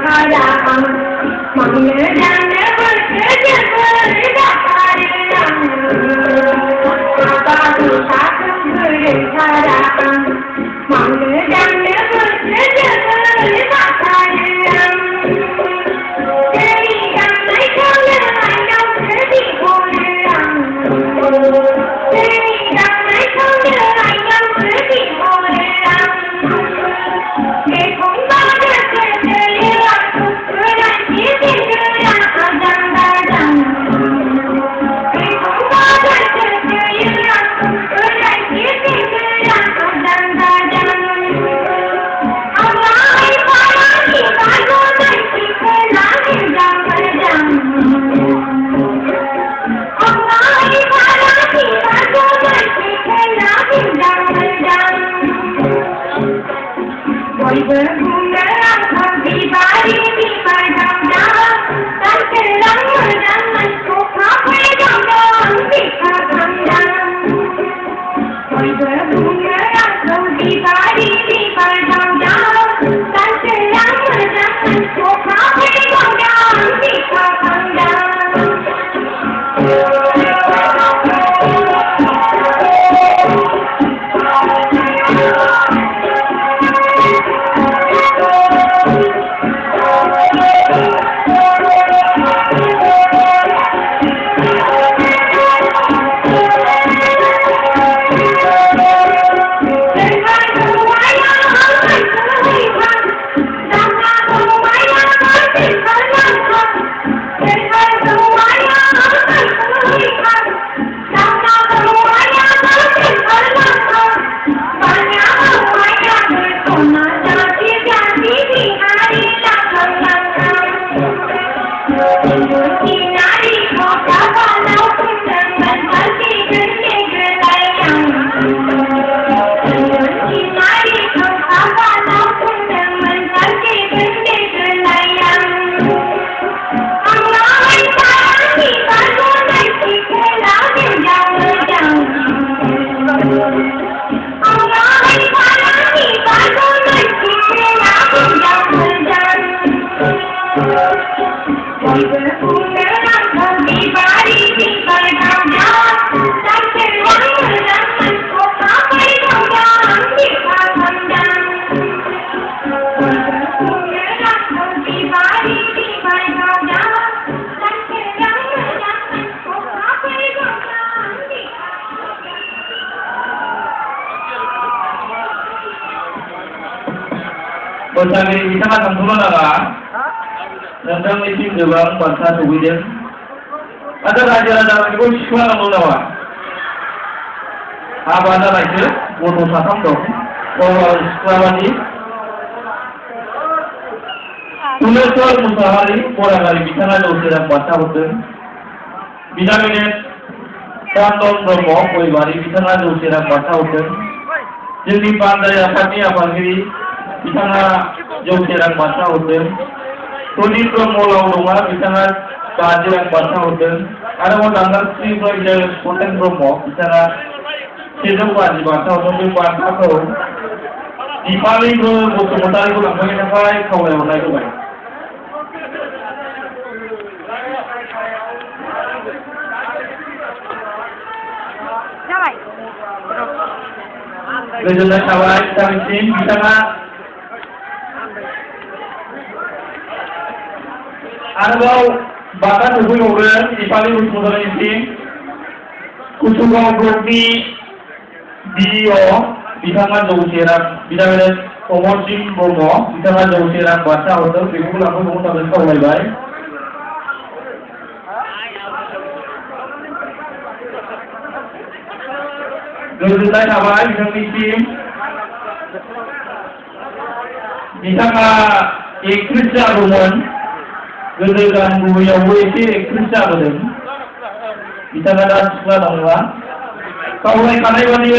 사랑 먹는 장면 벌써 아빠도 작은 그를 사랑 먹는 장면 벌써 사랑 Bosangin bisa kan turun apa? Tentang isi gerbang bangsa Sweden. Ada raja-raja itu sekolah apa? Apa ada lagi? Bodoh sakam dong. Oh sekolah ini. Tulisol musahari orang kali bisa kan orang bangsa betul. Bila ini Kandong Bromo, koi bari bisa kan orang bangsa betul. Jadi pandai apa ni apa kiri? Bisana jauh serang bahasa hotel, Tony Promola Udunga bisana kajiran bahasa hotel, ada orang angkat Sri Project Hotel Promo bisana sedang kaji bahasa hotel itu bahasa kau, di paling tu bukan modal itu langsung kita pakai kau yang modal itu baik. Kejelas awal kami sini bisana Arabau bahkan hubungi orang di paling utara ini, kusuka berarti dia bisa ngajau serak, bisa ngajau promosi promo, bisa ngajau serak bahasa atau people aku mau tahu kau baik. Kejutan awal yang ini bisa nggak kerja rumah. Kedegan buaya buaya kerja betul. Bisa ada sekolah dong, kau mulai kanai bani